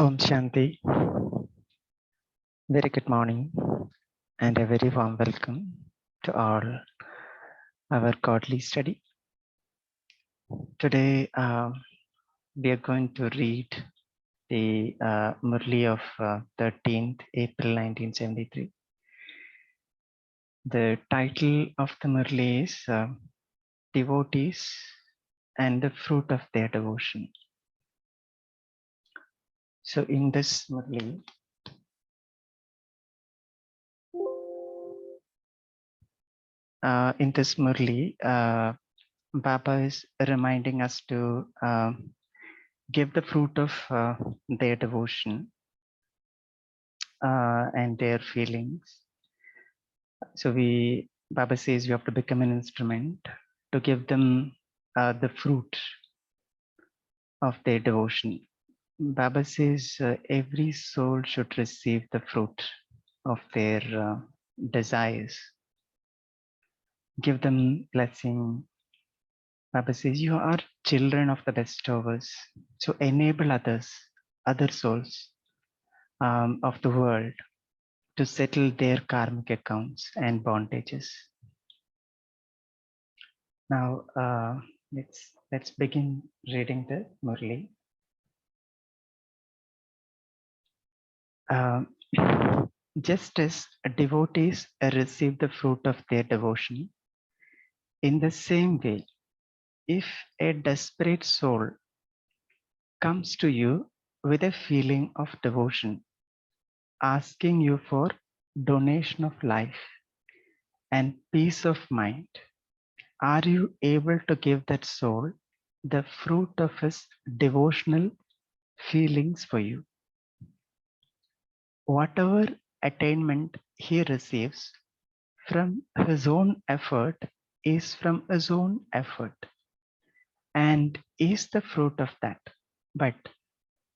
Om Shanti. Very good morning and a very warm welcome to all our godly study. Today we are going to read the Murli of 13th April 1973. The title of the Murli is Devotees and the Fruit of Their Devotion. So in this Murli, Baba is reminding us to give the fruit of their devotion and their feelings. So Baba says you have to become an instrument to give them the fruit of their devotion. Baba says every soul should receive the fruit of their desires. Give them blessing. Baba says you are children of the bestowers. So enable others, other souls of the world to settle their karmic accounts and bondages. Now let's begin reading the Murli. Just as devotees receive the fruit of their devotion, in the same way, if a desperate soul comes to you with a feeling of devotion, asking you for donation of life and peace of mind, are you able to give that soul the fruit of his devotional feelings for you? Whatever attainment he receives from his own effort is from his own effort and is the fruit of that. But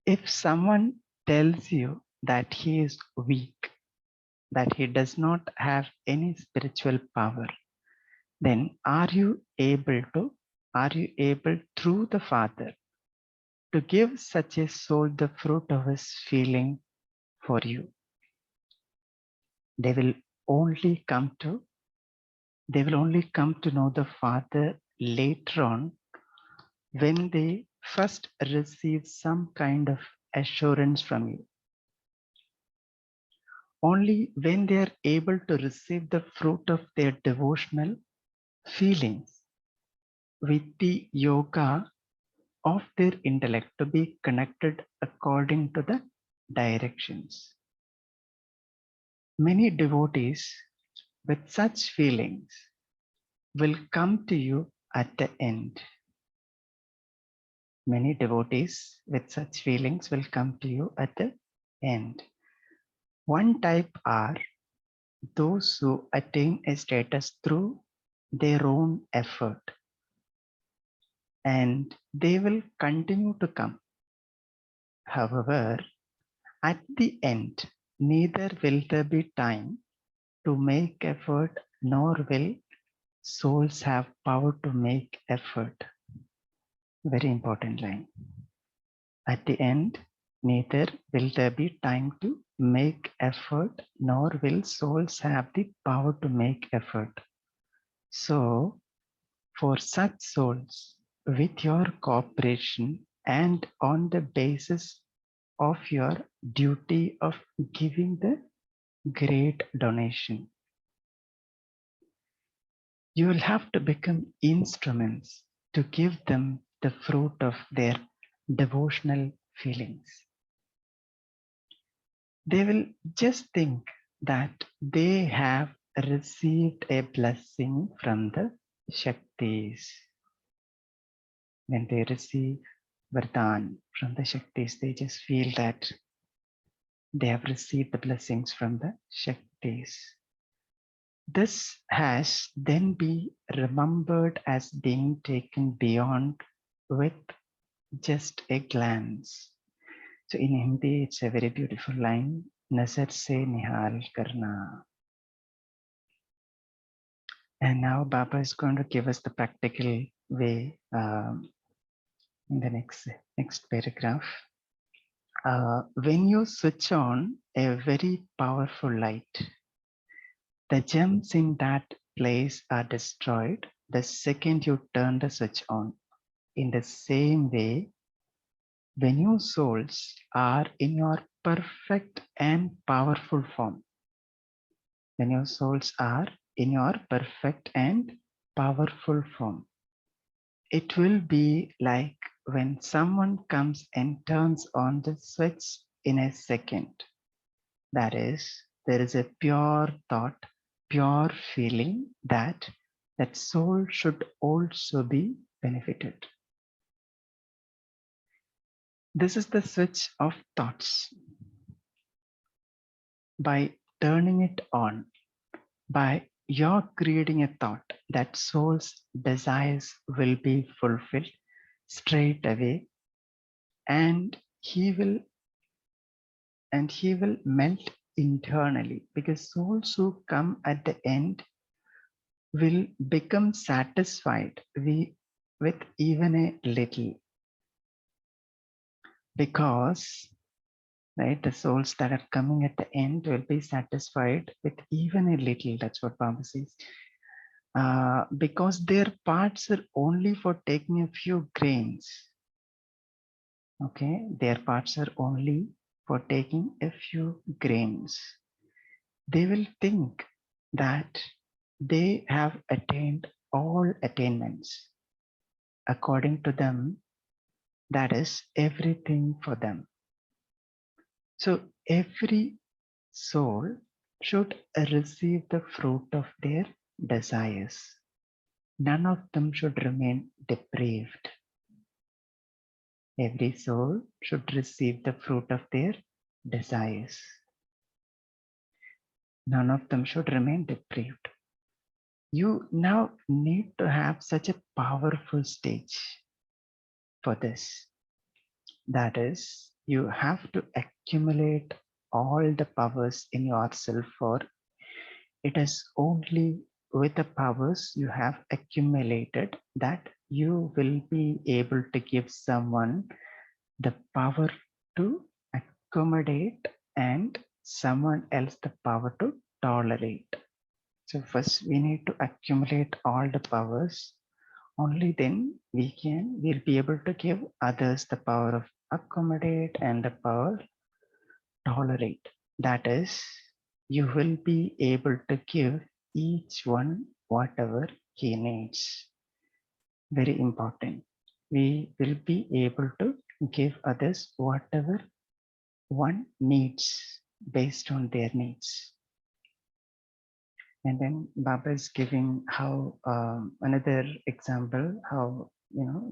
if someone tells you that he is weak, that he does not have any spiritual power, then are you able through the Father to give such a soul the fruit of his feeling for you? They will only come to know the Father later on when they first receive some kind of assurance from you. Only when they are able to receive the fruit of their devotional feelings with the yoga of their intellect to be connected according to the directions. Many devotees with such feelings will come to you at the end. Many devotees with such feelings will come to you at the end. One type are those who attain a status through their own effort, and they will continue to come. However, at the end, neither will there be time to make effort, nor will souls have power to make effort. Very important line. At the end, neither will there be time to make effort, nor will souls have the power to make effort. So, for such souls, with your cooperation and on the basis of your duty of giving the great donation, you will have to become instruments to give them the fruit of their devotional feelings. They will just think that they have received a blessing from the Shaktis. When they receive Vardhan from the Shaktis, they just feel that they have received the blessings from the Shaktis. This has then be remembered as being taken beyond with just a glance. So in Hindi, it's a very beautiful line, Nazar se nihal karna. And now Baba is going to give us the practical way in the next paragraph. When you switch on a very powerful light, the gems in that place are destroyed the second you turn the switch on. In the same way, when your souls are in your perfect and powerful form, when your souls are in your perfect and powerful form, it will be like when someone comes and turns on the switch in a second. That is, there is a pure thought, pure feeling that that soul should also be benefited. This is the switch of thoughts. By turning it on, by your creating a thought that soul's desires will be fulfilled straight away, and he will melt internally, because souls who come at the end will become satisfied with even a little, because right, the souls that are coming at the end will be satisfied with even a little. That's what Baba says. Because their parts are only for taking a few grains. Okay, their parts are only for taking a few grains. They will think that they have attained all attainments. According to them, that is everything for them. So every soul should receive the fruit of their desires. None of them should remain depraved. Every soul should receive the fruit of their desires. None of them should remain depraved. You now need to have such a powerful stage for this. That is, you have to accumulate all the powers in yourself, for it is only with the powers you have accumulated that you will be able to give someone the power to accommodate and someone else the power to tolerate. So first we need to accumulate all the powers. Only then we'll be able to give others the power of accommodate and the power tolerate. That is, you will be able to give each one whatever he needs. Very important. We will be able to give others whatever one needs based on their needs. And then Baba is giving how another example how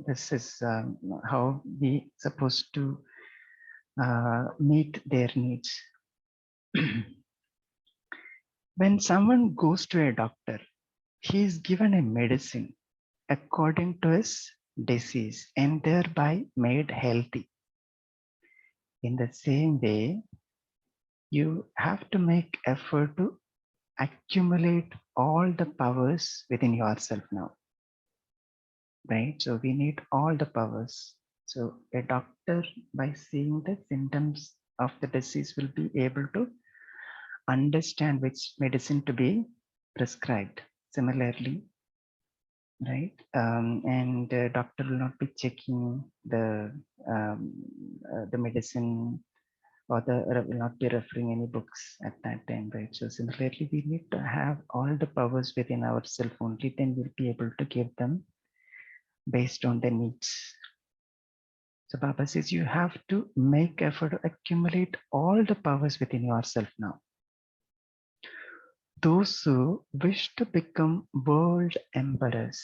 this is how we supposed to meet their needs. When someone goes to a doctor, he is given a medicine according to his disease and thereby made healthy. In the same way, you have to make effort to accumulate all the powers within yourself now, right? So we need all the powers. So a doctor, by seeing the symptoms of the disease, will be able to understand which medicine to be prescribed. Similarly, right? And the doctor will not be checking the medicine, or will not be referring any books at that time, right? So similarly, we need to have all the powers within ourselves. Only then we'll be able to give them based on the needs. So Baba says you have to make effort to accumulate all the powers within yourself now. Those who wish to become world emperors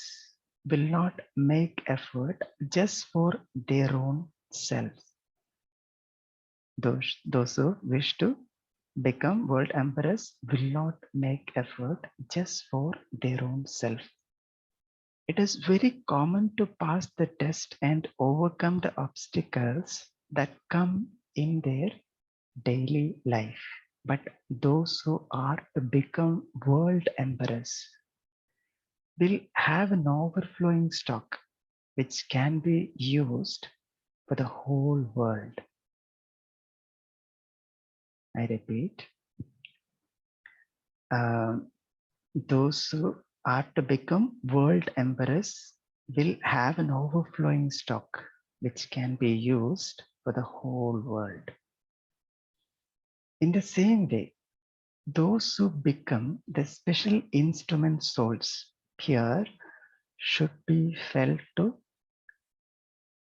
will not make effort just for their own selves. Those who wish to become world emperors will not make effort just for their own self. It is very common to pass the test and overcome the obstacles that come in their daily life. But those who are to become world emperors will have an overflowing stock which can be used for the whole world. I repeat, those who are to become world emperors will have an overflowing stock which can be used for the whole world. In the same way, those who become the special instrument souls here should be felt to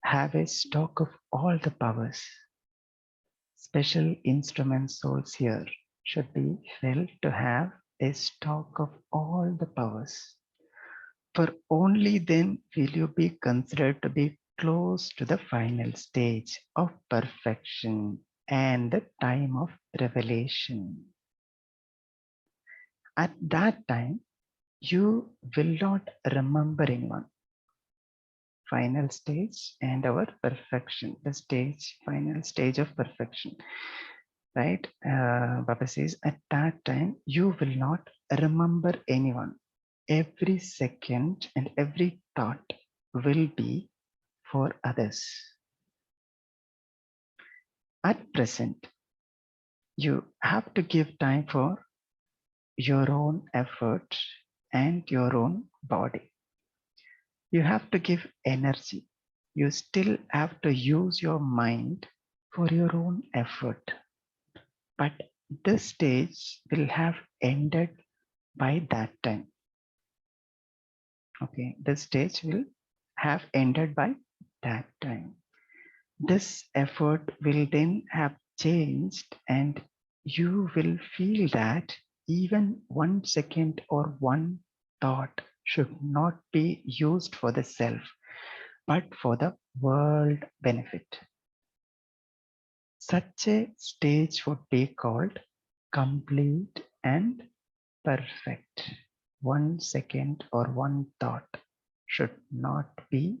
have a stock of all the powers. Special instrument souls here should be felt to have a stock of all the powers. For only then will you be considered to be close to the final stage of perfection and the time of revelation. At that time, you will not remember anyone. Final stage and our perfection, the final stage of perfection, right? Baba says, at that time, you will not remember anyone. Every second and every thought will be for others. At present, you have to give time for your own effort and your own body. You have to give energy. You still have to use your mind for your own effort. But this stage will have ended by that time. Okay, this stage will have ended by that time. This effort will then have changed, and you will feel that even 1 second or one thought should not be used for the self, but for the world benefit. Such a stage would be called complete and perfect. 1 second or one thought should not be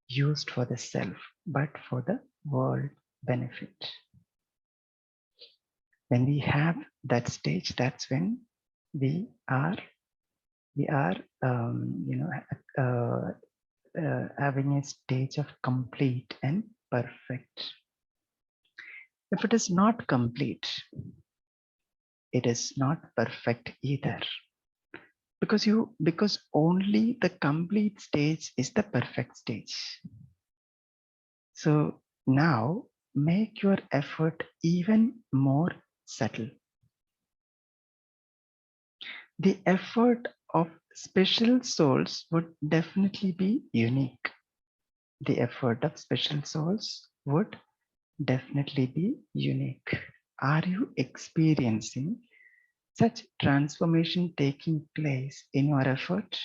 used for the self, but for the world benefit. When we have that stage, that's when we are having a stage of complete and perfect. If it is not complete, it is not perfect either. Because only the complete stage is the perfect stage. So now make your effort even more subtle. The effort of special souls would definitely be unique. The effort of special souls would definitely be unique. Are you experiencing such transformation taking place in your effort?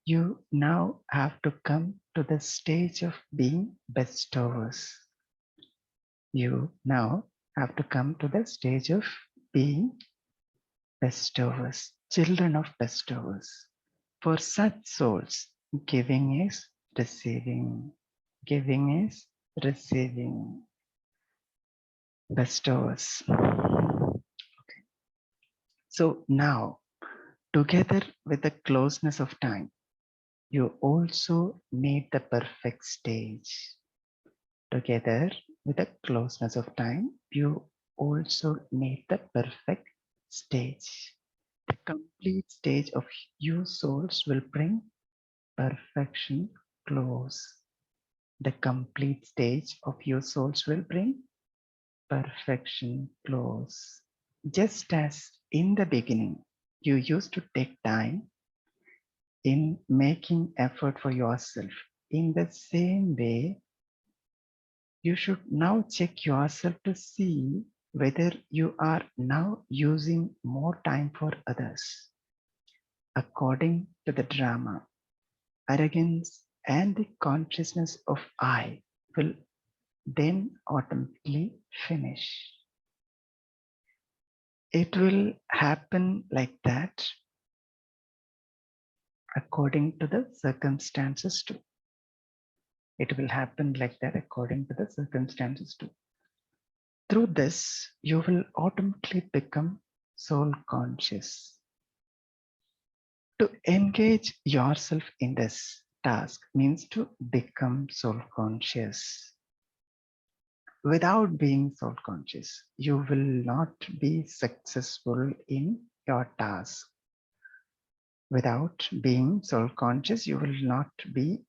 You now have to come to the stage of being bestowers. You now have to come to the stage of being bestowers, children of bestowers. For such souls, giving is receiving. Giving is receiving. Bestowers. Okay. So now, together with the closeness of time, you also need the perfect stage. Together with the closeness of time, you also need the perfect stage. The complete stage of you souls will bring perfection close. The complete stage of your souls will bring perfection close. Just as in the beginning, you used to take time in making effort for yourself, in the same way, you should now check yourself to see whether you are now using more time for others. According to the drama, arrogance and the consciousness of I will then automatically finish. It will happen like that according to the circumstances too. It will happen like that according to the circumstances too. Through this, you will automatically become soul conscious. To engage yourself in this task means to become soul conscious. without being soul conscious, you will not be successful in your task. Without being soul conscious, you will not be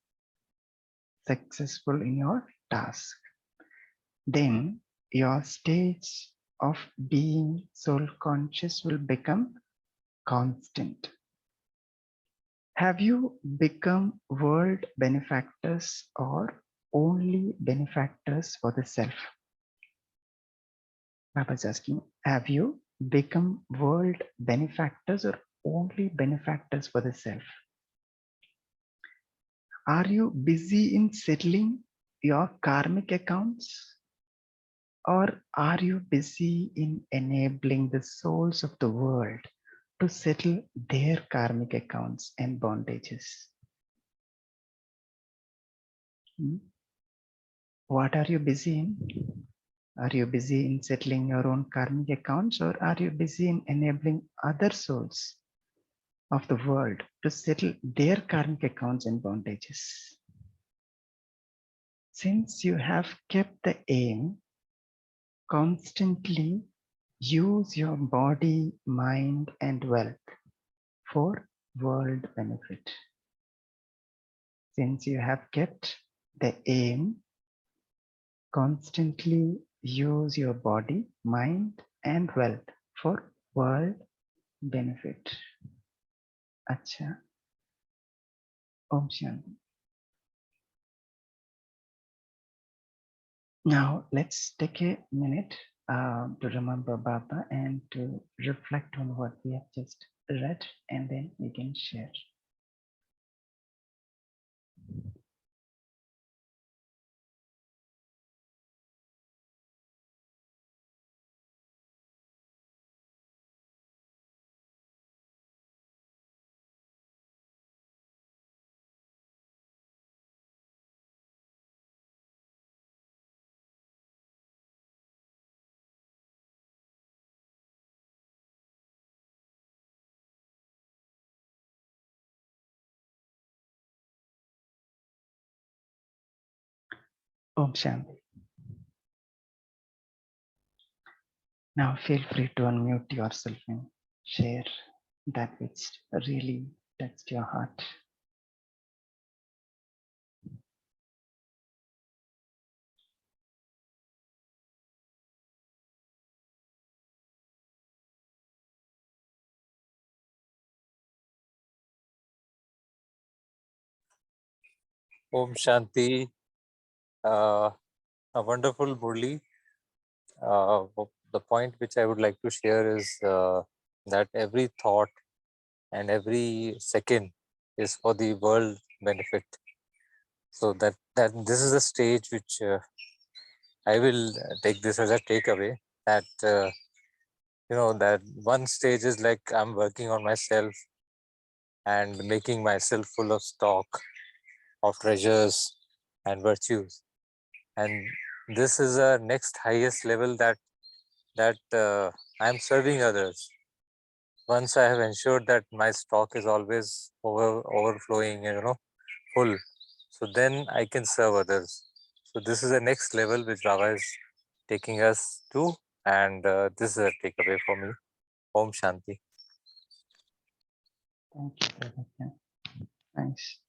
successful in your task. Then your stage of being soul conscious will become constant. Have you become world benefactors or only benefactors for the self? Baba is asking, have you become world benefactors or only benefactors for the self? Are you busy in settling your karmic accounts? Or are you busy in enabling the souls of the world to settle their karmic accounts and bondages? What are you busy in? Are you busy in settling your own karmic accounts, or are you busy in enabling other souls of the world to settle their karmic accounts and bondages? Since you have kept the aim, constantly use your body, mind, and wealth for world benefit. Since you have kept the aim, constantly use your body, mind, and wealth for world benefit. Acha. Om Shanti. Now let's take a minute to remember Baba and to reflect on what we have just read, and then we can share. Om Shanti. Now feel free to unmute yourself and share that which really touched your heart. Om Shanti. A wonderful Murli. The point which I would like to share is that every thought and every second is for the world benefit. So that this is a stage which I will take this as a takeaway, that that one stage is like I'm working on myself and making myself full of stock of treasures and virtues, and this is a next highest level, that I'm serving others. Once I have ensured that my stock is always overflowing and full, so then I can serve others. So this is the next level which Baba is taking us to, and this is a takeaway for me. Om Shanti. Thank you, Prabhupada. Thanks.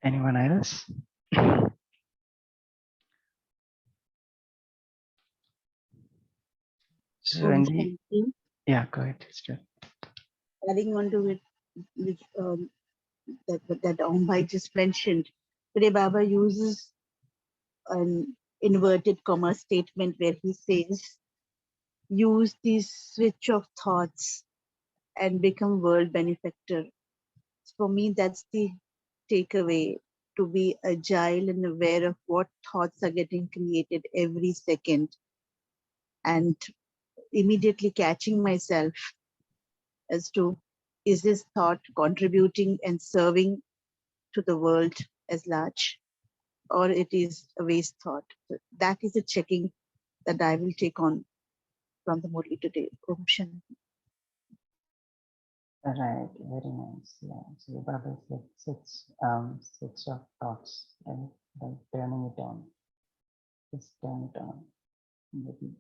Anyone else? So when we, yeah, go ahead, sister. Adding on to it, which that Ombai just mentioned, today Baba uses an inverted comma statement where he says, use these switch of thoughts and become world benefactor. For me, that's the takeaway, to be agile and aware of what thoughts are getting created every second, and immediately catching myself as to, is this thought contributing and serving to the world as large, or it is a waste thought. So that is a checking that I will take on from the Murli today. Om Shanti. Right, very nice. Yeah. So the Baba said six of thoughts, right? Then turning it on. Just turn it on. Maybe.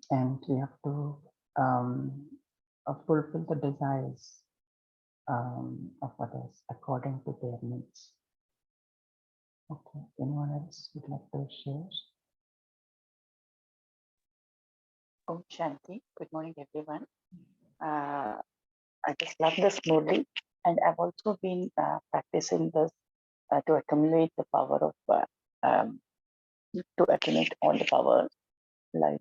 And we have to fulfill the desires of others according to their needs. Okay. Anyone else would like to share? Om Shanti. Good morning, everyone. I just love this Murli, and I've also been practicing this to accumulate the power of to accumulate all the power. Like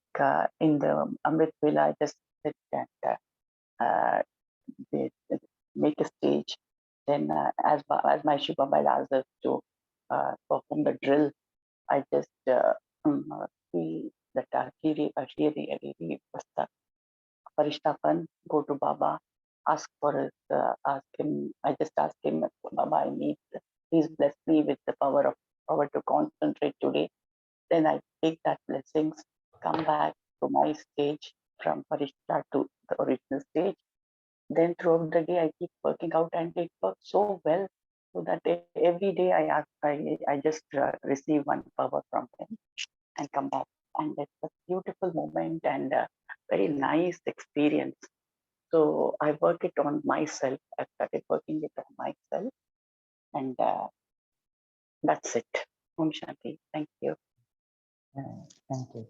in the Amrit Vela, I just sit and they make a stage. Then, as my Shubhabai asks us to perform the drill, I just feel that Ashiri Parishtapan, go to Baba, ask for his, ask him. I just ask him, Baba, I need, please bless me with the power to concentrate today. Then I take that blessings, come back to my stage from Parishta to the original stage. Then throughout the day, I keep working out, and it works so well. So that every day I just receive one power from him and come back. And it's a beautiful moment and a very nice experience. So I work it on myself. I started working it on myself, and that's it. Om Shanti. Thank you. Thank you.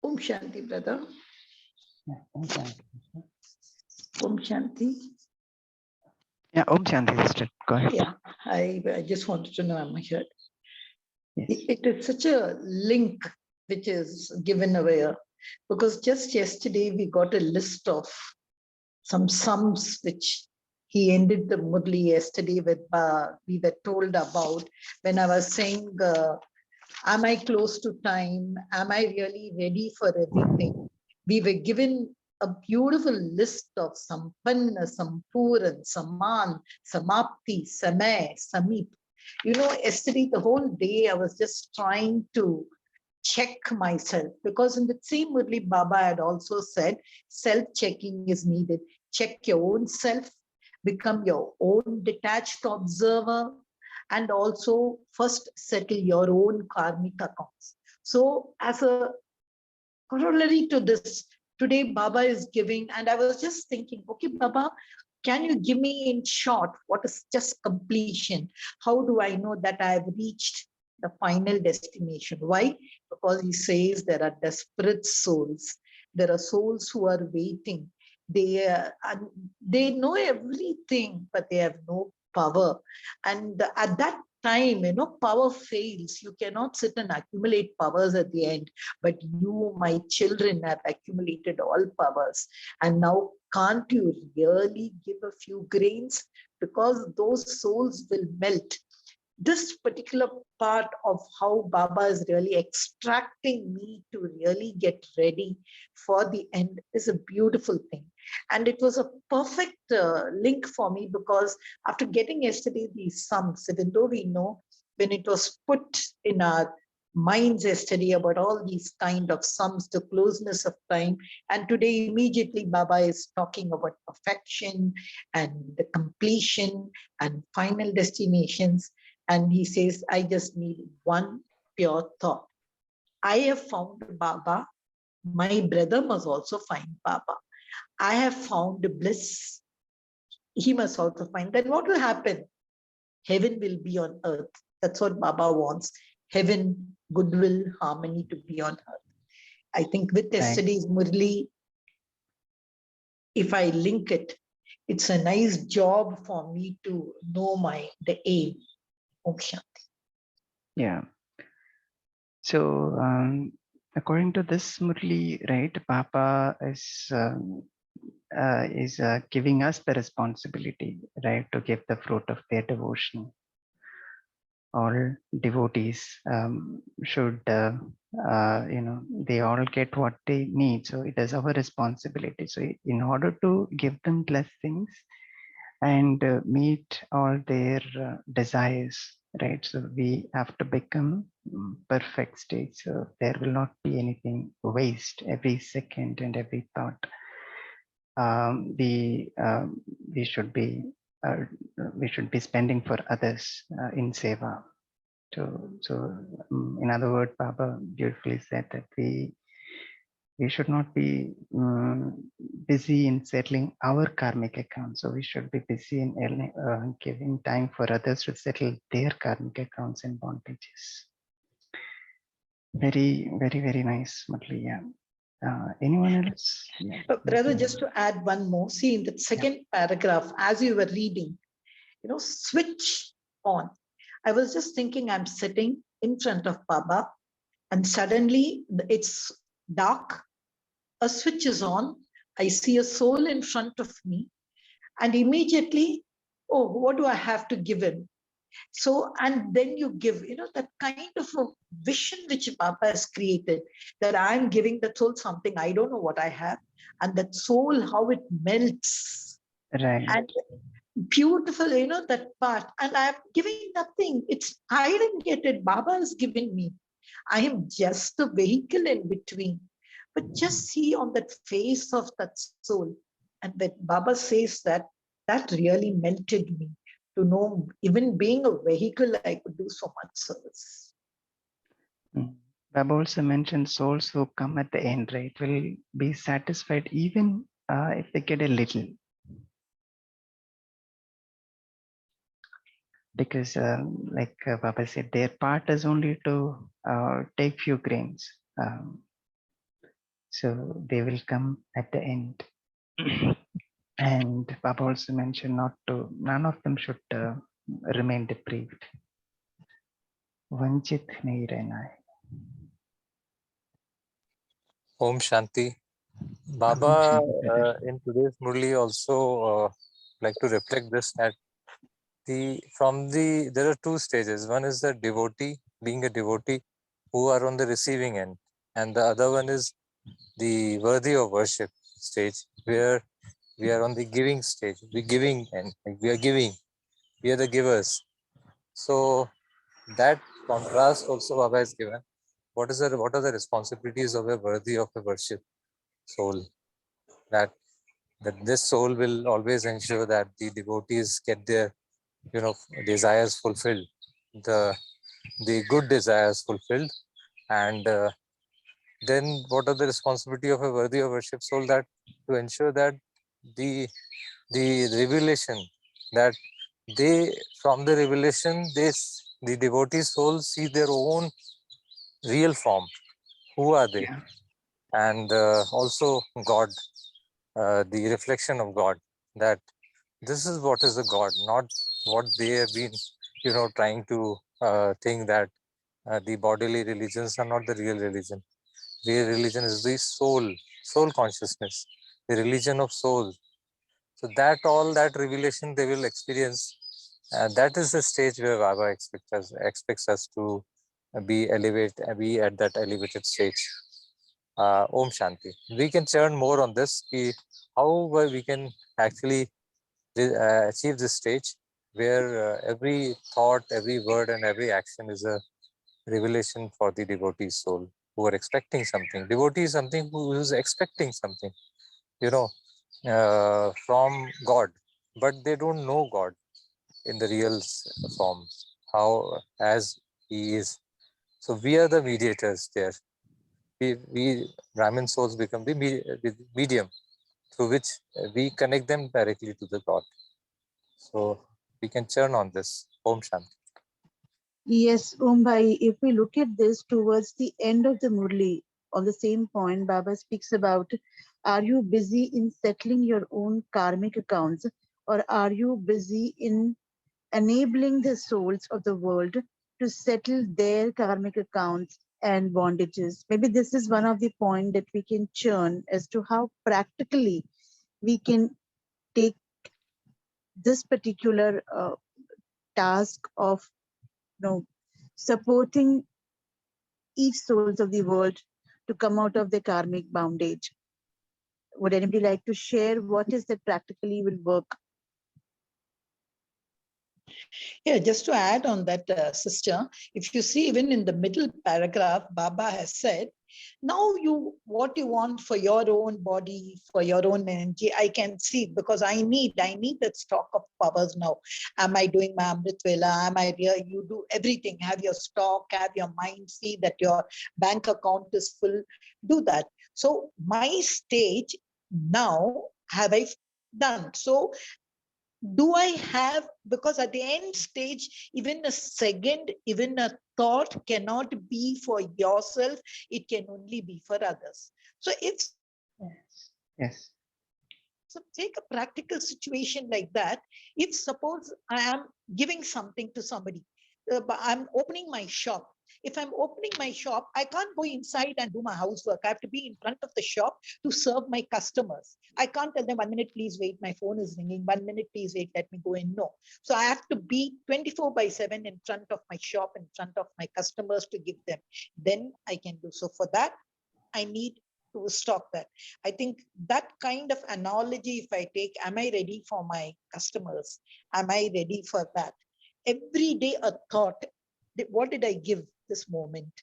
Om Shanti, brother. Yeah, Om Shanti. Om Shanti. Yeah, Om Shanti, sister. Go ahead. Yeah, I just wanted to know, am I heard? Yes. It is such a link which is given away, because just yesterday we got a list of some sums which he ended the Murli yesterday with. We were told about when I was saying, am I close to time? Am I really ready for everything? We were given a beautiful list of Sampanna, Sampuran, Saman, Samapti, Samay, Samip. You know, yesterday, the whole day, I was just trying to check myself, because in the same Murli, Baba had also said self-checking is needed. Check your own self, become your own detached observer, and also first settle your own karmic accounts. So as a corollary to this, today Baba is giving, and I was just thinking, okay, Baba, can you give me in short what is just completion? How do I know that I have reached the final destination? Why? Because he says there are desperate souls. There are souls who are waiting. They know everything, but they have no power. And at that time, you know, power fails. You cannot sit and accumulate powers at the end. But you, my children, have accumulated all powers. And now, can't you really give a few grains? Because those souls will melt. This particular part of how Baba is really extracting me to really get ready for the end is a beautiful thing. And it was a perfect link for me, because after getting yesterday these sums, even though we know when it was put in our minds yesterday about all these kind of sums, the closeness of time, and today immediately Baba is talking about perfection and the completion and final destinations. And he says, I just need one pure thought. I have found Baba. My brother must also find Baba. I have found bliss. He must also find. Then what will happen? Heaven will be on earth. That's what Baba wants. Heaven, goodwill, harmony to be on earth. I think with yesterday's Murli, if I link it, it's a nice job for me to know the aim. Om Shanti. Yeah. So according to this Murli, right, Papa is giving us the responsibility, right, to give the fruit of their devotion. All devotees should, they all get what they need. So it is our responsibility. So in order to give them blessings and meet all their desires, right? So we have to become perfect state. So there will not be anything waste every second and every thought. We should be spending for others in seva. So in other words, Baba beautifully said that we should not be busy in settling our karmic account. So we should be busy in giving time for others to settle their karmic accounts and bondages. Very, very, very nice, Murli. Yeah. Anyone else? Yeah. Brother, just to add one more, see in the second paragraph, as you were reading, switch on. I was just thinking I'm sitting in front of Baba and suddenly it's dark, a switch is on, I see a soul in front of me, and immediately, oh, what do I have to give him? So, and then you give, that kind of a vision which Baba has created, that I'm giving that soul something, I don't know what I have, and that soul, how it melts. Right. And beautiful, that part. And I'm giving nothing. I didn't get it. Baba has given me. I am just the vehicle in between. But just see on that face of that soul. And when Baba says that really melted me to know, even being a vehicle, I could do so much service. Baba also mentioned souls who come at the end, right, will be satisfied even if they get a little. Because like Baba said, their part is only to take few grains. So they will come at the end. And Baba also mentioned none of them should remain deprived. Vanchit nahi rehna hai. Om Shanti. Baba, in today's Murli also like to reflect this, that there are two stages. One is the devotee, being a devotee who are on the receiving end, and the other one is the worthy of worship stage, where we are on the giving stage. We're giving, and we are giving. We are the givers. So that contrast also Baba has given. What are the responsibilities of a worthy of a worship soul? That this soul will always ensure that the devotees get their desires fulfilled, the good desires fulfilled, and then what are the responsibility of a worthy of worship soul? That to ensure that the revelation, that from the revelation, the devotee souls see their own real form. Who are they? Yeah. And also God, the reflection of God, that this is what is the God, not what they have been, trying to think that the bodily religions are not the real religion. Real religion is the soul consciousness, the religion of soul. So all that revelation they will experience. That is the stage where Baba expects us to be at that elevated stage. Om Shanti. We can churn more on this. How we can actually achieve this stage where every thought, every word, and every action is a revelation for the devotee soul who are expecting something. Devotee is something who is expecting something, from God, but they don't know God in the real form, as He is. So we are the mediators there. We Brahmin souls become the medium through which we connect them directly to the God. So we can churn on this. Om Shanti. Yes, Bhai, if we look at this towards the end of the Murli, on the same point, Baba speaks about, are you busy in settling your own karmic accounts, or are you busy in enabling the souls of the world to settle their karmic accounts and bondages? Maybe this is one of the points that we can churn as to how practically we can take this particular task of supporting each souls of the world to come out of their karmic bondage. Would anybody like to share what is that practically will work? Yeah, just to add on that, sister, if you see even in the middle paragraph, Baba has said, now what you want for your own body, for your own energy, I can see, because I need that stock of powers now. Am I doing my Amrit Vela? Am I here? You do everything, have your stock, have your mind, see that your bank account is full, do that. So my stage now have I done. So do I have, because at the end stage, even a second, even a thought cannot be for yourself, it can only be for others. So if Yes. so take a practical situation like that. If suppose I am giving something to somebody, but I'm opening my shop. If I'm opening my shop, I can't go inside and do my housework. I have to be in front of the shop to serve my customers. I can't tell them 1 minute, please wait, my phone is ringing. 1 minute, please wait, let me go in. No. So I have to be 24/7 in front of my shop, in front of my customers to give them. Then I can do. So for that, I need to stop that. I think that kind of analogy, if I take, am I ready for my customers? Am I ready for that? Every day a thought, what did I give this moment?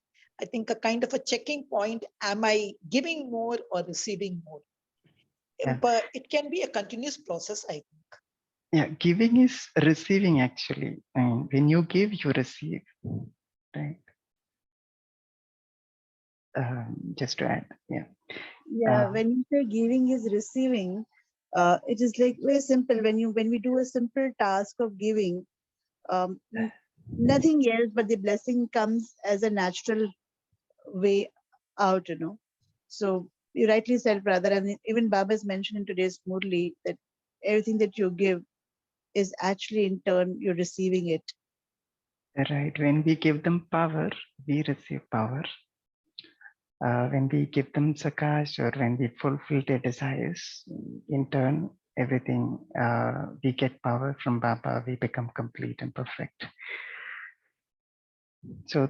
I think a kind of a checking point, am I giving more or receiving more? Yeah. But it can be a continuous process, I think. Yeah, giving is receiving actually. I mean, when you give, you receive, right? Just to add, yeah. Yeah, when you say giving is receiving, it is like very simple. When we do a simple task of giving, um, nothing else but the blessing comes as a natural way out, you know. So you rightly said, brother, and even Baba has mentioned in today's Murli that everything that you give is actually in turn you're receiving it. Right. When we give them power, we receive power. When we give them sakash, or when we fulfill their desires, in turn, everything, we get power from Baba, we become complete and perfect. So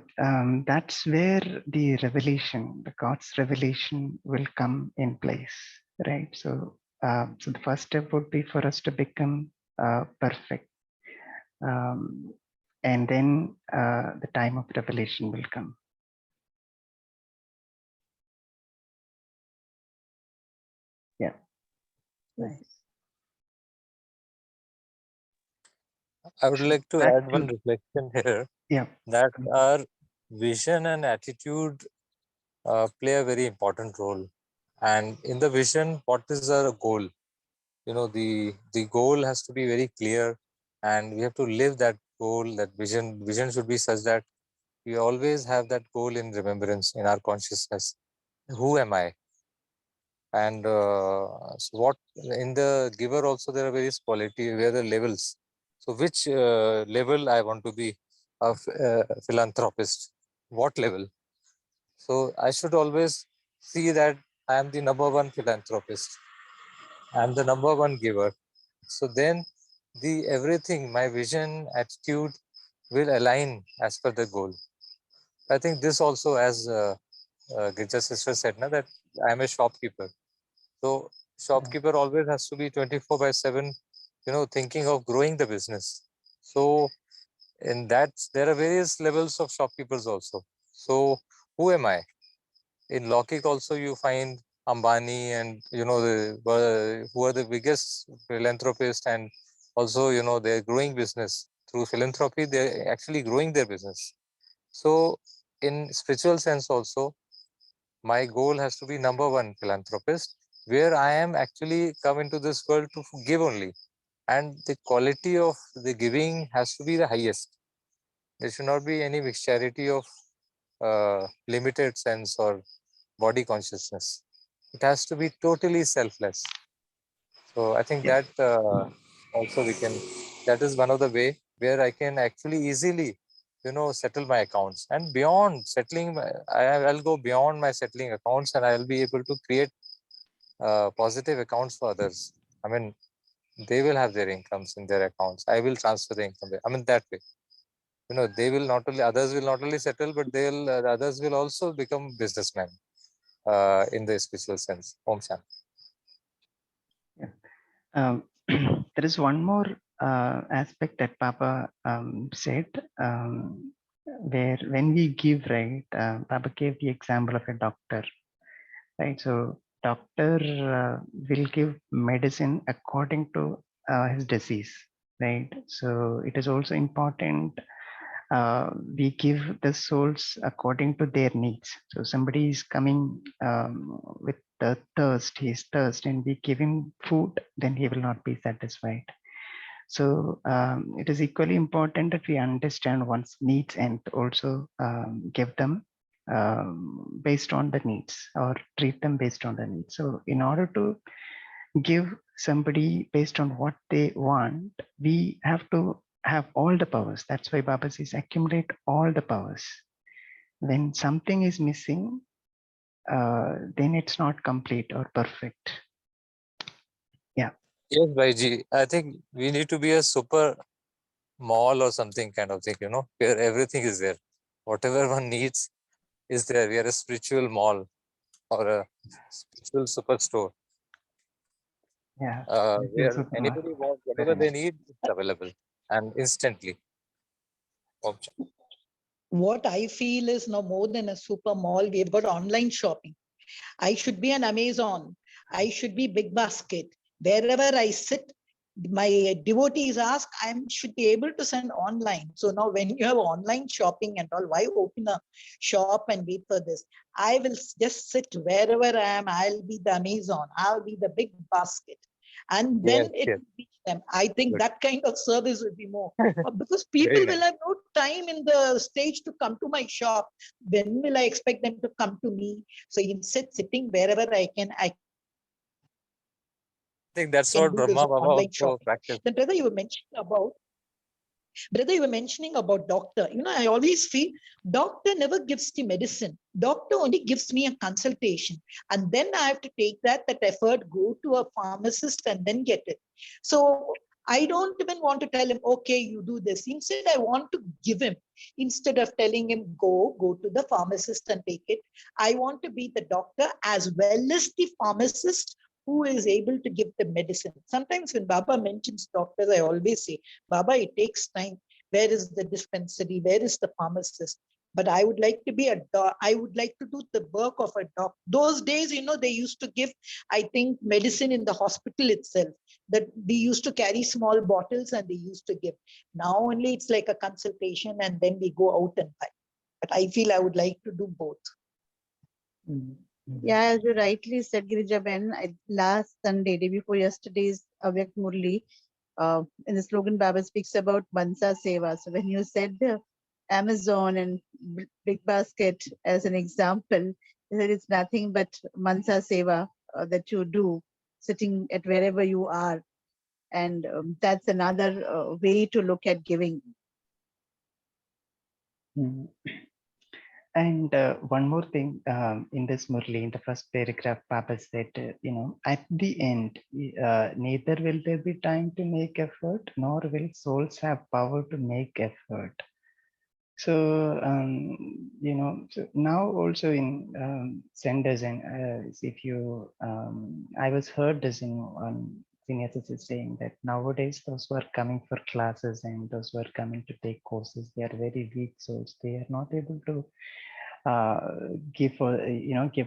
that's where the revelation, the God's revelation will come in place, right? So, so the first step would be for us to become perfect. And then the time of revelation will come. Yeah. Nice. I would like to Back add one reflection here. Yeah. That our vision and attitude play a very important role. And in the vision, what is our goal? You know, the goal has to be very clear, and we have to live that goal, that vision. Vision should be such that we always have that goal in remembrance in our consciousness. Who am I? And so what in the giver also there are various quality, where the levels. So which level I want to be a philanthropist? What level? So I should always see that I am the number one philanthropist. I am the number one giver. So then the everything, my vision, attitude will align as per the goal. I think this also, as Girja sister said, na, that I am a shopkeeper. So shopkeeper always has to be 24/7, you know, thinking of growing the business. So in that, there are various levels of shopkeepers also. So who am I? In Logic also you find Ambani and, you know, who are the biggest philanthropists, and also, you know, they're growing business. Through philanthropy, they're actually growing their business. So in spiritual sense also, my goal has to be number one philanthropist, where I am actually come into this world to give only. And the quality of the giving has to be the highest. There should not be any mixturity of limited sense or body consciousness. It has to be totally selfless. So I think that also that is one of the way where I can actually easily, you know, settle my accounts. And beyond settling, I'll go beyond my settling accounts, and I'll be able to create positive accounts for others. I mean, they will have their incomes in their accounts. I will transfer the income. I mean, that way. You know, they will not only, others will not only settle, but others will also become businessmen in the spiritual sense. Om Shanti. There is one more aspect that Papa said, where when we give, right, Papa gave the example of a doctor, right? So doctor will give medicine according to his disease, right? So it is also important we give the souls according to their needs. So somebody is coming with the thirst, he's thirst, and we give him food, then he will not be satisfied. So it is equally important that we understand one's needs and also give them based on the needs or treat them based on the needs. So in order to give somebody based on what they want, we have to have all the powers. That's why Baba says accumulate all the powers. When something is missing, then it's not complete or perfect. Yeah. Yes, Bhaiji. I think we need to be a super mall or something kind of thing, where everything is there. Whatever one needs is there. We are a spiritual mall or a spiritual superstore. Yeah. Where anybody wants whatever they need, it's available and instantly. What I feel is now more than a super mall, we've got online shopping. I should be an Amazon. I should be Big Basket. Wherever I sit, my devotees ask, I should be able to send online. So now when you have online shopping and all, why open a shop and wait for this? I will just sit wherever I am. I'll be the Amazon. I'll be the Big Basket. And then it will reach them. I think that kind of service will be more. Because people will have no time in the stage to come to my shop. When will I expect them to come to me? So instead, sitting wherever I can, I think that's can what do Brahma this Baba online also shopping. practiced. Then brother, you were mentioning about doctor. I always feel doctor never gives the medicine. Doctor only gives me a consultation. And then I have to take that effort, go to a pharmacist and then get it. So I don't even want to tell him, okay, you do this. Instead, I want to give him. Instead of telling him, go to the pharmacist and take it, I want to be the doctor as well as the pharmacist who is able to give the medicine. Sometimes when Baba mentions doctors, I always say, Baba, it takes time. Where is the dispensary? Where is the pharmacist? But I would like to be I would like to do the work of a doctor. Those days, they used to give, I think, medicine in the hospital itself. That they used to carry small bottles and they used to give. Now only it's like a consultation and then we go out and buy. But I feel I would like to do both. Yeah, as you rightly said, Girijaben, last Sunday, day before yesterday's Avyak Murli, in the slogan, Baba speaks about Mansa Seva. So when you said the Amazon and Big Basket as an example, you said it's nothing but Mansa Seva that you do, sitting at wherever you are. And that's another way to look at giving. And one more thing in this Murli, in the first paragraph, Papa said, at the end, neither will there be time to make effort, nor will souls have power to make effort. So, so now also in centers, and if you, I was heard this in one senior is saying that nowadays those who are coming for classes and those who are coming to take courses, they are very weak souls. They are not able to give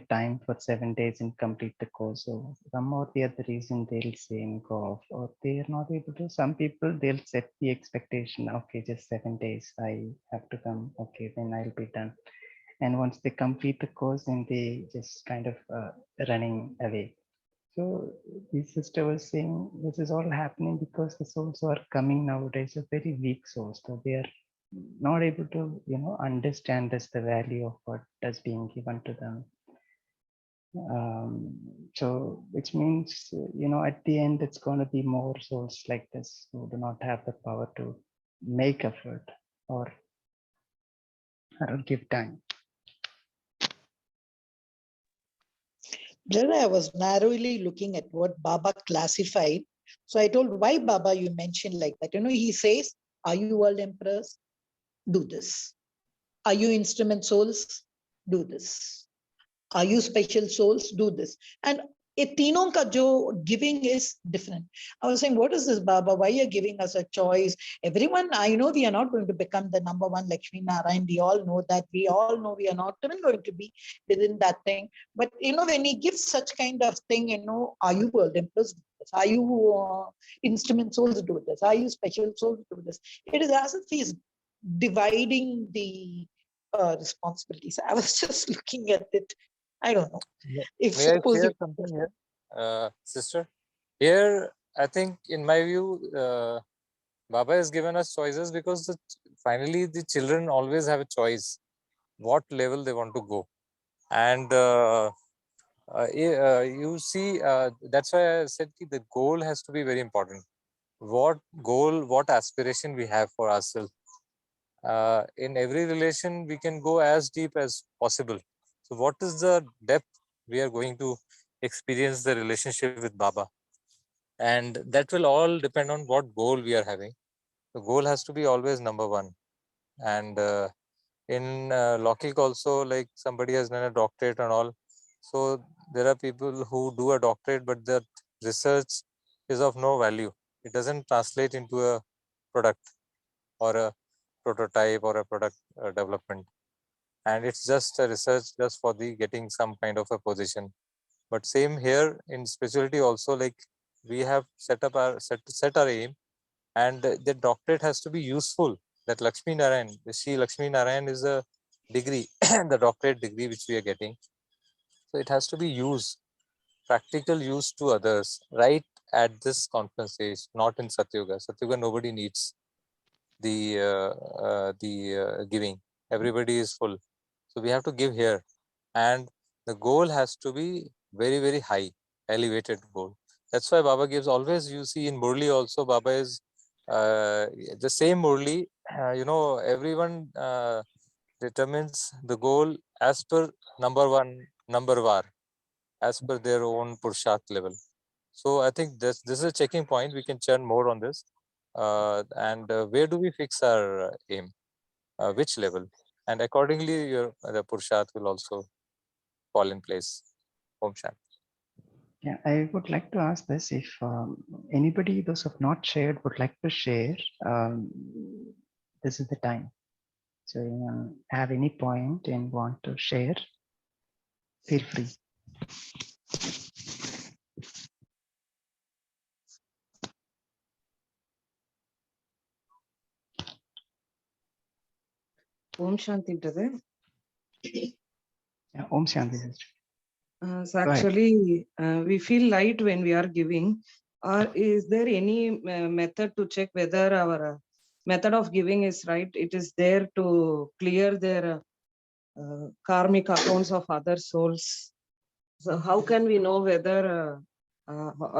time for 7 days and complete the course. So some or the other reason they'll say and go off, or they are not able to. Some people they'll set the expectation, okay, just 7 days I have to come, okay, then I'll be done. And once they complete the course, then they just kind of running away. So the sister was saying this is all happening because the souls who are coming nowadays are very weak souls. So they are not able to, understand this, the value of what is being given to them. So which means, at the end, it's going to be more souls like this who do not have the power to make effort or give time. Then I was narrowly looking at what Baba classified. So I told, why Baba you mentioned like that? He says, are you world emperors? Do this. Are you instrument souls? Do this. Are you special souls? Do this. And ये तीनों का जो giving is different. I was saying, what is this, Baba? Why you're giving us a choice? Everyone, I know we are not going to become the number one Lakshmi Narayan. We all know that. We all know we are not even going to be within that thing. But when he gives such kind of thing, are you world emperors do this? Are you instrument souls do this? Are you special souls do this? It is as if he's dividing the responsibilities. I was just looking at it. I don't know. If May I suppose share you something here, sister? Here, I think, in my view, Baba has given us choices because finally the children always have a choice what level they want to go. And you see, that's why I said the goal has to be very important. What goal, what aspiration we have for ourselves. In every relation, we can go as deep as possible. So what is the depth we are going to experience the relationship with Baba? And that will all depend on what goal we are having. The goal has to be always number one. And in Laukik also, like somebody has done a doctorate and all. So there are people who do a doctorate, but the research is of no value. It doesn't translate into a product or a prototype or a product development. And it's just a research just for the getting some kind of a position. But same here in spirituality also, like we have set our aim, and the doctorate has to be useful. That Lakshmi Narayan, Lakshmi Narayan is a degree, the doctorate degree which we are getting. So it has to be used, practical use to others, right at this conference stage, not in Satyuga. Satyuga, nobody needs the giving. Everybody is full. So we have to give here. And the goal has to be very, very high, elevated goal. That's why Baba gives always, you see in Murli also, Baba is the same Murli, everyone determines the goal as per number var, as per their own Purusharth level. So I think this is a checking point. We can churn more on this. And where do we fix our aim? Which level? And accordingly, the Purusharth will also fall in place. Om Shanti. Yeah, I would like to ask this, if anybody, those who have not shared, would like to share, this is the time. So have any point and want to share, feel free. Om Shanti, brother. Yeah, Om Shanti, sister. So actually, we feel light when we are giving. Or is there any method to check whether our method of giving is right? It is there to clear their karmic accounts of other souls. So how can we know whether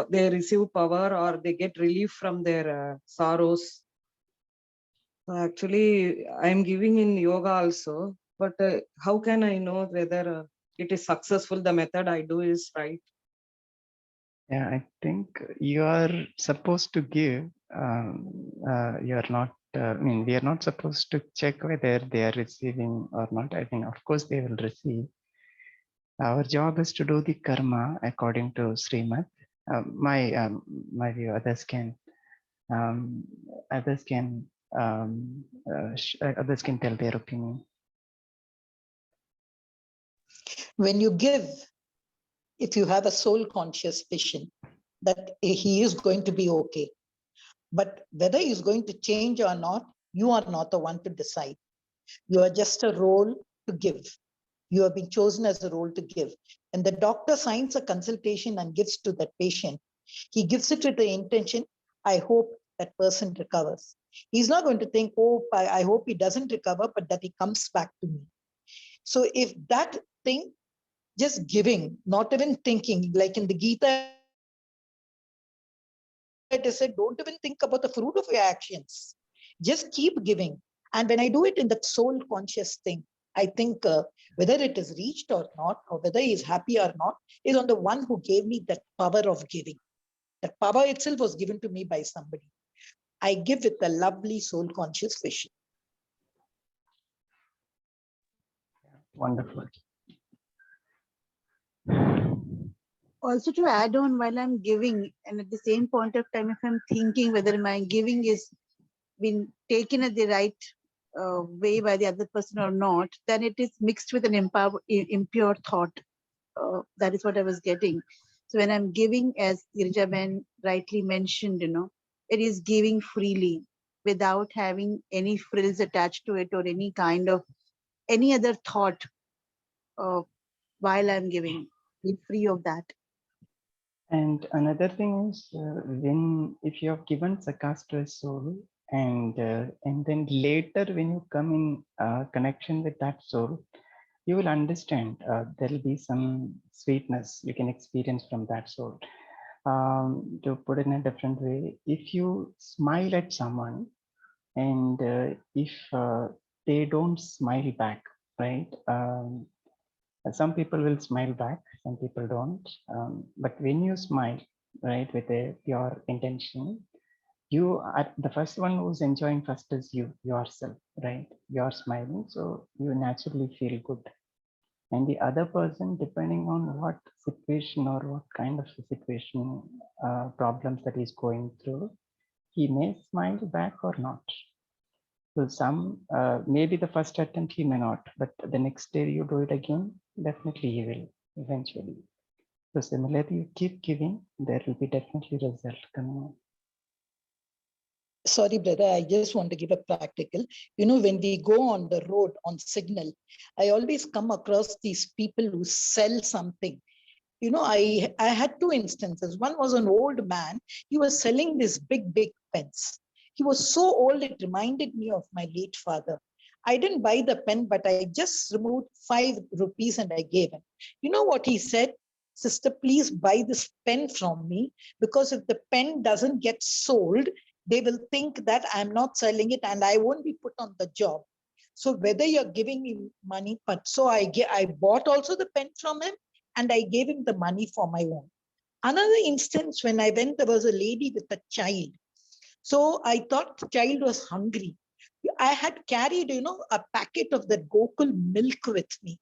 they receive power or they get relief from their sorrows? So actually, I'm giving in yoga also, but how can I know whether it is successful, the method I do is right? Yeah, I think you are supposed to give. You are not, we are not supposed to check whether they are receiving or not. I think, of course, they will receive. Our job is to do the karma according to Srimad. My view, others can tell their opinion. when you give, if you have a soul conscious vision that he is going to be okay, but whether he's going to change or not, you are not the one to decide. You are just a role to give. You have been chosen as a role to give. And the doctor signs a consultation and gives to that patient. He gives it with the intention, I hope that person recovers. He's not going to think, oh, I hope he doesn't recover, but that he comes back to me. So if that thing, just giving, not even thinking, like in the Gita, it is said, don't even think about the fruit of your actions. Just keep giving. And when I do it in the soul conscious thing, I think whether it is reached or not, or whether he is happy or not, is on the one who gave me that power of giving. That power itself was given to me by somebody. I give with a lovely soul conscious vision. Wonderful. Also to add on, while I'm giving, and at the same point of time, if I'm thinking whether my giving is been taken at the right way by the other person or not, then it is mixed with an impure thought. That is what I was getting. So when I'm giving, as Girjaben rightly mentioned, it is giving freely without having any frills attached to it or any other thought while I'm giving. Be free of that. And another thing is if you have given sakas to a soul, and then later when you come in connection with that soul, you will understand there will be some sweetness you can experience from that soul. To put it in a different way, if you smile at someone and if they don't smile back, right? Some people will smile back, some people don't. But when you smile, right, with a pure intention, you are the first one who's enjoying first is yourself, right? You're smiling, so you naturally feel good. And the other person, depending on what situation or what kind of situation, problems that he's going through, he may smile back or not. So some, maybe the first attempt he may not, but the next day you do it again, definitely he will eventually. So similarly, you keep giving, there will be definitely result coming on. Sorry, brother, I just want to give a practical. When we go on the road on signal, I always come across these people who sell something. I had two instances. One was an old man. He was selling this big pens. He was so old, it reminded me of my late father. I didn't buy the pen, but I just removed 5 rupees and I gave him. You know what he said? Sister, please buy this pen from me, because if the pen doesn't get sold, they will think that I'm not selling it and I won't be put on the job. So whether you're giving me money, but so I bought also the pen from him and I gave him the money for my own. Another instance, when I went, there was a lady with a child. So I thought the child was hungry. I had carried, a packet of the Gokul milk with me.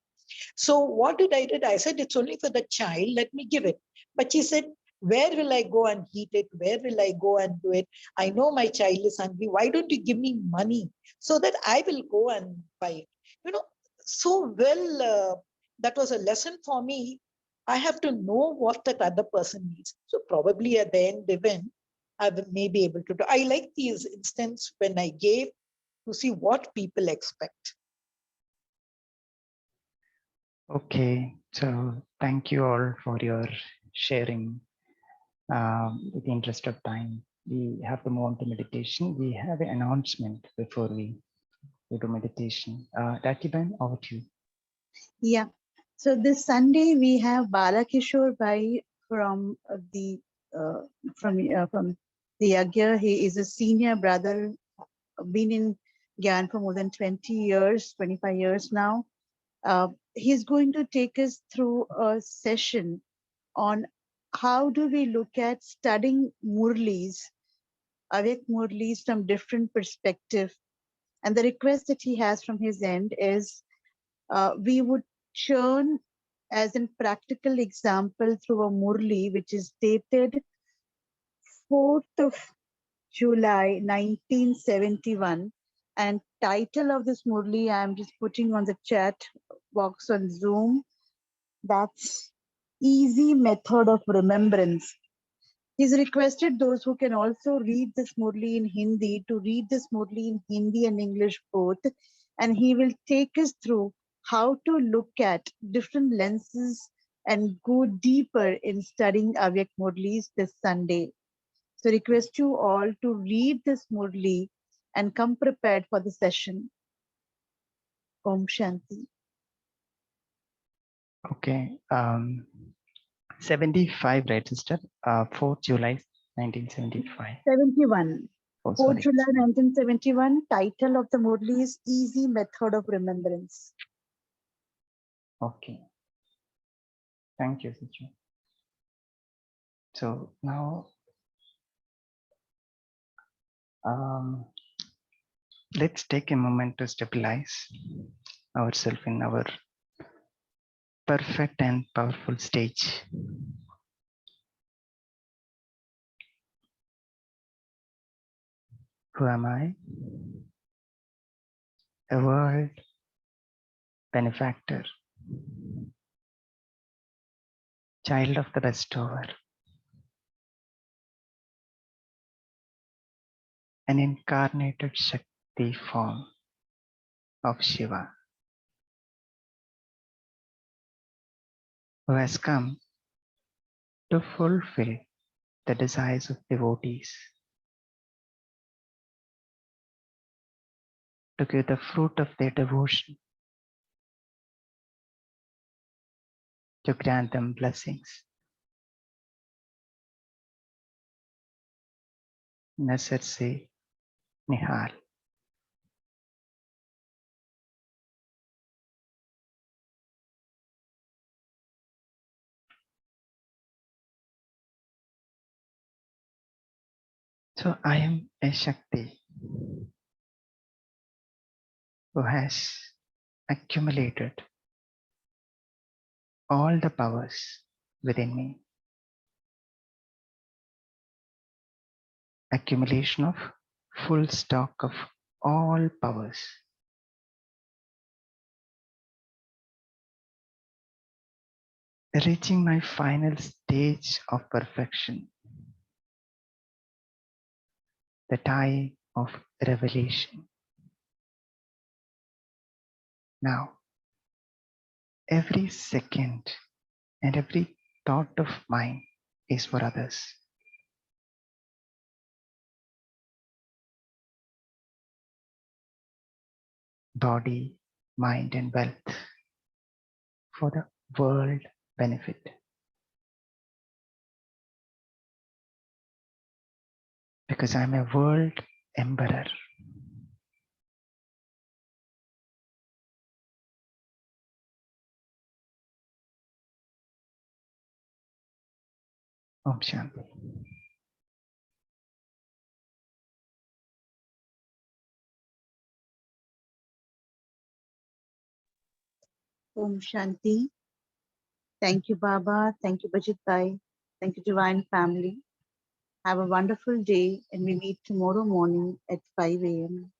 So what did I did? I said, it's only for the child, let me give it. But she said, where will I go and heat it? Where will I go and do it? I know my child is hungry. Why don't you give me money so that I will go and buy it? So well, that was a lesson for me. I have to know what that other person needs. So probably at the end event, I may be able to do. I like these instances when I gave to see what people expect. Okay, so thank you all for your sharing. With the interest of time, we have to move on to meditation. We have an announcement before we do meditation. Rakiban, over to you. Yeah. So this Sunday we have Balakishore Bhai from the Yagya. He is a senior brother, been in Gyan for more than 20 years, 25 years now. He's going to take us through a session on how do we look at studying Murlis, Avyak Murlis from different perspective. And the request that he has from his end is we would churn as in practical example through a Murli, which is dated 4th of July 1971. And title of this Murli, I'm just putting on the chat box on Zoom. That's Easy Method of Remembrance. He's requested those who can also read this Murli in Hindi to read this Murli in Hindi and English both. And he will take us through how to look at different lenses and go deeper in studying Avyak Murlis this Sunday. So request you all to read this Murli and come prepared for the session. Om Shanti. Okay. 75, right, sister? 4th July 1975. 71. Oh, 4 sorry. July 1971. Title of the Murli is Easy Method of Remembrance. Okay. Thank you, sister. So now, let's take a moment to stabilize ourselves in our perfect and powerful stage. Who am I? A world benefactor, child of the bestower, an incarnated Shakti form of Shiva, who has come to fulfill the desires of devotees, to give the fruit of their devotion, to grant them blessings. Nasar se Nihal. So I am a Shakti who has accumulated all the powers within me. Accumulation of full stock of all powers. Reaching my final stage of perfection, the time of revelation. Now, every second and every thought of mine is for others. Body, mind, and wealth for the world benefit. Because I'm a world emperor. Om Shanti. Om Shanti. Thank you, Baba. Thank you, Bajit Bhai. Thank you, Divine Family. Have a wonderful day, and we meet tomorrow morning at 5 a.m.